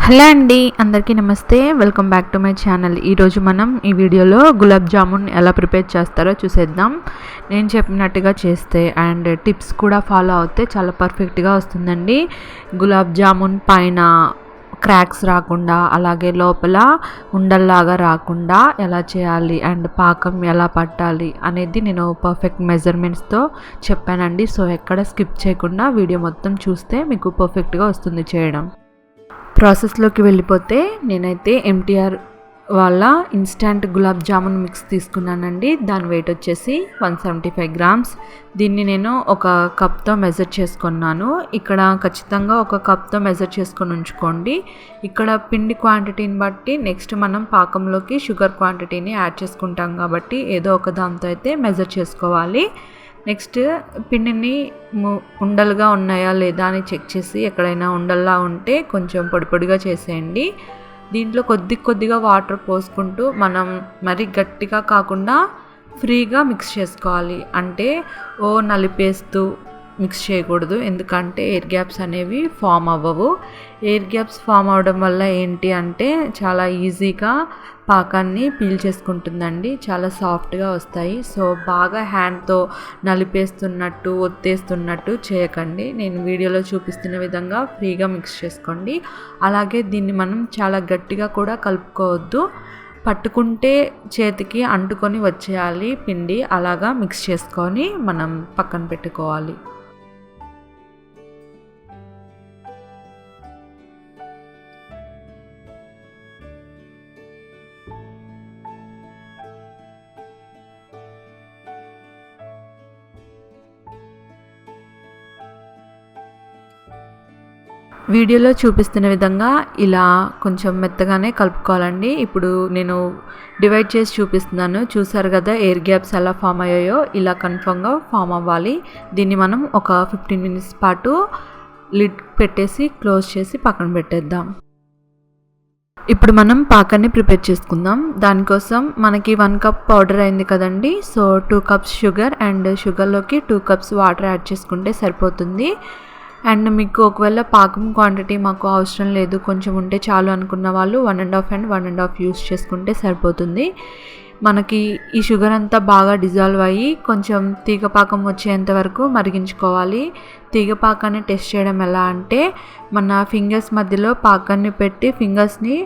Hello అండి, అందరికీ నమస్తే. Welcome back to my channel. ఈరోజు మనం ఈ వీడియోలో గులాబ్ జామున్ ఎలా ప్రిపేర్ చేస్తారో చూసేద్దాం. నేను చెప్పినట్టుగా చేస్తే అండ్ టిప్స్ కూడా ఫాలో అవుతే చాలా పర్ఫెక్ట్గా వస్తుందండి. గులాబ్ జామున్ పైన క్రాక్స్ రాకుండా, అలాగే లోపల ఉండల్లాగా రాకుండా ఎలా చేయాలి అండ్ పాకం ఎలా పట్టాలి అనేది నేను పర్ఫెక్ట్ మెజర్మెంట్స్తో చెప్పానండి. సో ఎక్కడ స్కిప్ చేయకుండా వీడియో మొత్తం చూస్తే మీకు పర్ఫెక్ట్గా వస్తుంది చేయడం. ప్రాసెస్లోకి వెళ్ళిపోతే నేనైతే ఎంటీఆర్ వాళ్ళ ఇన్స్టంట్ గులాబ్ జామున్ మిక్స్ తీసుకున్నానండి. దాని వెయిట్ వచ్చేసి 175 గ్రామ్స్. దీన్ని నేను ఒక కప్తో మెజర్ చేసుకున్నాను. ఇక్కడ ఖచ్చితంగా ఒక కప్తో మెజర్ చేసుకొని ఉంచుకోండి. ఇక్కడ పిండి క్వాంటిటీని బట్టి నెక్స్ట్ మనం పాకంలోకి షుగర్ క్వాంటిటీని యాడ్ చేసుకుంటాం కాబట్టి ఏదో ఒక దాంతో అయితే మెజర్ చేసుకోవాలి. నెక్స్ట్ పిండిని ఉండలుగా ఉన్నాయా లేదా అని చెక్ చేసి ఎక్కడైనా ఉండల్లా ఉంటే కొంచెం పొడి పొడిగా చేసేయండి. దీంట్లో కొద్దిగా వాటర్ పోసుకుంటూ మనం మరీ గట్టిగా కాకుండా ఫ్రీగా మిక్స్ చేసుకోవాలి. అంటే నలిపేస్తూ మిక్స్ చేయకూడదు, ఎందుకంటే ఎయిర్ గ్యాప్స్ అనేవి ఫామ్ అవ్వవు. ఎయిర్ గ్యాప్స్ ఫామ్ అవ్వడం వల్ల ఏంటి అంటే చాలా ఈజీగా పాకాన్ని పీల్ చేసుకుంటుందండి, చాలా సాఫ్ట్గా వస్తాయి. సో బాగా హ్యాండ్తో నలిపేస్తున్నట్టు ఒత్తేస్తున్నట్టు చేయకండి. నేను వీడియోలో చూపిస్తున్న విధంగా ఫ్రీగా మిక్స్ చేసుకోండి. అలాగే దీన్ని మనం చాలా గట్టిగా కూడా కలుపుకోవద్దు, పట్టుకుంటే చేతికి అంటుకొని వచ్చేయాలి పిండి. అలాగా మిక్స్ చేసుకొని మనం పక్కన పెట్టుకోవాలి. వీడియోలో చూపిస్తున్న విధంగా ఇలా కొంచెం మెత్తగానే కలుపుకోవాలండి. ఇప్పుడు నేను డివైడ్ చేసి చూపిస్తున్నాను, చూసారు కదా ఎయిర్ గ్యాప్స్ ఎలా ఫామ్ అయ్యాయో, ఇలా కన్ఫర్మ్గా ఫామ్ అవ్వాలి. దీన్ని మనం ఒక 15 మినిట్స్ పాటు లిడ్ పెట్టేసి క్లోజ్ చేసి పక్కన పెట్టేద్దాం. ఇప్పుడు మనం పాకాన్ని ప్రిపేర్ చేసుకుందాం. దానికోసం మనకి 1 కప్ పౌడర్ అయింది కదండి. సో 2 కప్స్ షుగర్ అండ్ షుగర్లోకి 2 కప్స్ వాటర్ యాడ్ చేసుకుంటే సరిపోతుంది. అండ్ మీకు ఒకవేళ పాకం క్వాంటిటీ మాకు అవసరం లేదు, కొంచెం ఉంటే చాలు అనుకున్న వాళ్ళు 1.5 అండ్ 1.5 యూస్ చేసుకుంటే సరిపోతుంది. మనకి ఈ షుగర్ అంతా బాగా డిజాల్వ్ అయ్యి కొంచెం తీగ పాకం వచ్చేంత వరకు మరిగించుకోవాలి. తీగ పాకాన్ని టెస్ట్ చేయడం ఎలా అంటే, మన ఫింగర్స్ మధ్యలో పాకాన్ని పెట్టి ఫింగర్స్ని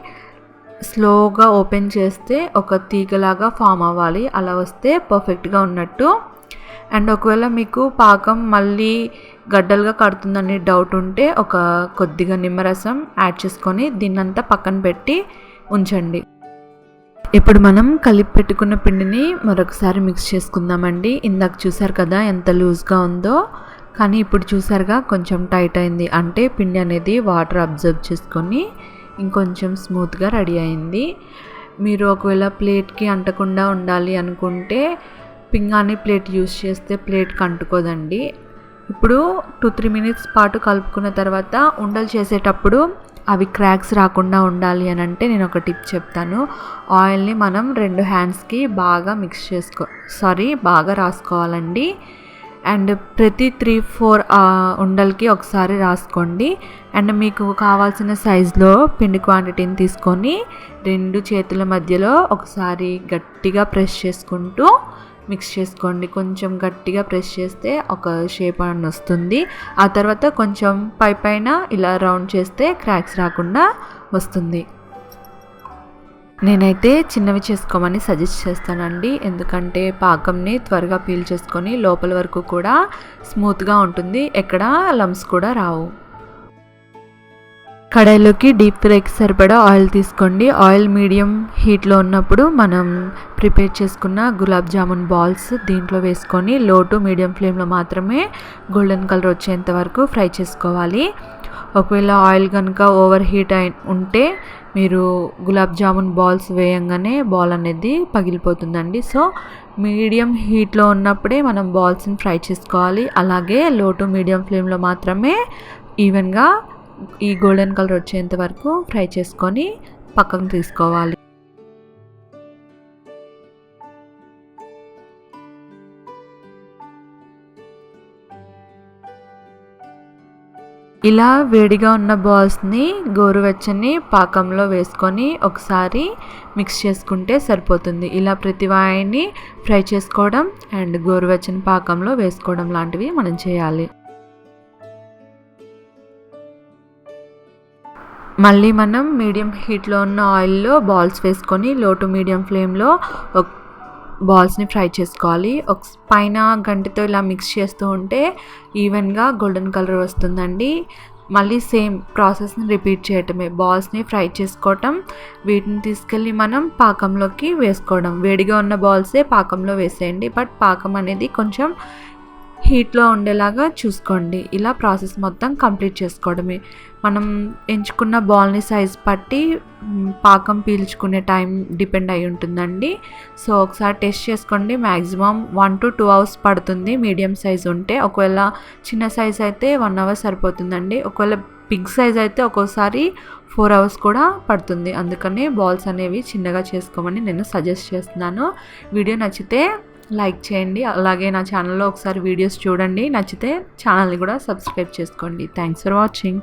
స్లోగా ఓపెన్ చేస్తే ఒక తీగలాగా ఫామ్ అవ్వాలి. అలా వస్తే పర్ఫెక్ట్గా ఉన్నట్టు. అండ్ ఒకవేళ మీకు పాకం మళ్ళీ గడ్డలుగా కడుతుందని డౌట్ ఉంటే కొద్దిగా నిమ్మరసం యాడ్ చేసుకొని దీన్నంతా పక్కన పెట్టి ఉంచండి. ఇప్పుడు మనం కలిపి పెట్టుకున్న పిండిని మరొకసారి మిక్స్ చేసుకుందామండి. ఇందాక చూసారు కదా ఎంత లూజ్గా ఉందో, కానీ ఇప్పుడు చూసారుగా కొంచెం టైట్ అయింది. అంటే పిండి అనేది వాటర్ అబ్జర్వ్ చేసుకొని ఇంకొంచెం స్మూత్గా రెడీ అయింది. మీరు ఒకవేళ ప్లేట్కి అంటకుండా ఉండాలి అనుకుంటే పింగాణి ప్లేట్ యూస్ చేస్తే ప్లేట్కి అంటుకోదండి. ఇప్పుడు 2-3 మినిట్స్ పాటు కలుపుకున్న తర్వాత ఉండలు చేసేటప్పుడు అవి క్రాక్స్ రాకుండా ఉండాలి అని అంటే నేను ఒక టిప్ చెప్తాను. ఆయిల్ని మనం 2 హ్యాండ్స్కి బాగా బాగా రాసుకోవాలండి. అండ్ ప్రతి 3-4 ఉండలకి ఒకసారి రాసుకోండి. అండ్ మీకు కావాల్సిన సైజులో పిండి క్వాంటిటీని తీసుకొని 2 చేతుల మధ్యలో ఒకసారి గట్టిగా ప్రెస్ చేసుకుంటూ మిక్స్ చేసుకోండి. కొంచెం గట్టిగా ప్రెస్ చేస్తే ఒక షేప్ అని వస్తుంది. ఆ తర్వాత కొంచెం పైన ఇలా రౌండ్ చేస్తే క్రాక్స్ రాకుండా వస్తుంది. నేనైతే చిన్నవి చేసుకోమని సజెస్ట్ చేస్తానండి, ఎందుకంటే పాకంని త్వరగా పీల్ చేసుకొని లోపల వరకు కూడా స్మూత్గా ఉంటుంది, ఎక్కడ లమ్స్ కూడా రావు. కడాయిలోకి డీప్ ఫ్రైకి సరిపడా ఆయిల్ తీసుకోండి. ఆయిల్ మీడియం హీట్లో ఉన్నప్పుడు మనం ప్రిపేర్ చేసుకున్న గులాబ్ జామున్ బాల్స్ దీంట్లో వేసుకొని లో టు మీడియం ఫ్లేమ్లో మాత్రమే గోల్డెన్ కలర్ వచ్చేంత వరకు ఫ్రై చేసుకోవాలి. ఒకవేళ ఆయిల్ కనుక ఓవర్ హీట్ ఉంటే మీరు గులాబ్ జామున్ బాల్స్ వేయంగానే బాల్ అనేది పగిలిపోతుందండి. సో మీడియం హీట్లో ఉన్నప్పుడే మనం బాల్స్ని ఫ్రై చేసుకోవాలి. అలాగే లో టు మీడియం ఫ్లేమ్లో మాత్రమే ఈవెన్గా ఈ గోల్డెన్ కలర్ వచ్చేంత వరకు ఫ్రై చేసుకొని పక్కకు తీసుకోవాలి. ఇలా వేడిగా ఉన్న బాల్స్ని గోరువెచ్చని పాకంలో వేసుకొని ఒకసారి మిక్స్ చేసుకుంటే సరిపోతుంది. ఇలా ప్రతి వాయిని ఫ్రై చేసుకోవడం అండ్ గోరువెచ్చని పాకంలో వేసుకోవడం లాంటివి మనం చేయాలి. మళ్ళీ మనం మీడియం హీట్లో ఉన్న ఆయిల్లో బాల్స్ వేసుకొని లో టు మీడియం ఫ్లేమ్లో బాల్స్ని ఫ్రై చేసుకోవాలి. పైన గంటెతో ఇలా మిక్స్ చేస్తూ ఉంటే ఈవెన్గా గోల్డెన్ కలర్ వస్తుందండి. మళ్ళీ సేమ్ ప్రాసెస్ని రిపీట్ చేయటమే. బాల్స్ని ఫ్రై చేసుకోవటం, వీటిని తీసుకెళ్ళి మనం పాకంలోకి వేసుకోవడం. వేడిగా ఉన్న బాల్సే పాకంలో వేసేయండి, బట్ పాకం అనేది కొంచెం హీట్లో ఉండేలాగా చూసుకోండి. ఇలా ప్రాసెస్ మొత్తం కంప్లీట్ చేసుకోవడమే. మనం ఎంచుకున్న బాల్ని సైజ్ పట్టి పాకం పీల్చుకునే టైం డిపెండ్ అయి ఉంటుందండి. సో ఒకసారి టెస్ట్ చేసుకోండి. మ్యాక్సిమం 1 to 2 hours పడుతుంది మీడియం సైజ్ ఉంటే. ఒకవేళ చిన్న సైజ్ అయితే 1 hour సరిపోతుందండి. ఒకవేళ బిగ్ సైజ్ అయితే ఒక్కోసారి 4 hours కూడా పడుతుంది. అందుకని బాల్స్ అనేవి చిన్నగా చేసుకోమని నేను సజెస్ట్ చేస్తున్నాను. వీడియో నచ్చితే లైక్ చేయండి. అలాగే నా ఛానల్లో ఒకసారి వీడియోస్ చూడండి. నచ్చితే ఛానల్ని కూడా సబ్స్క్రైబ్ చేసుకోండి. Thanks for watching.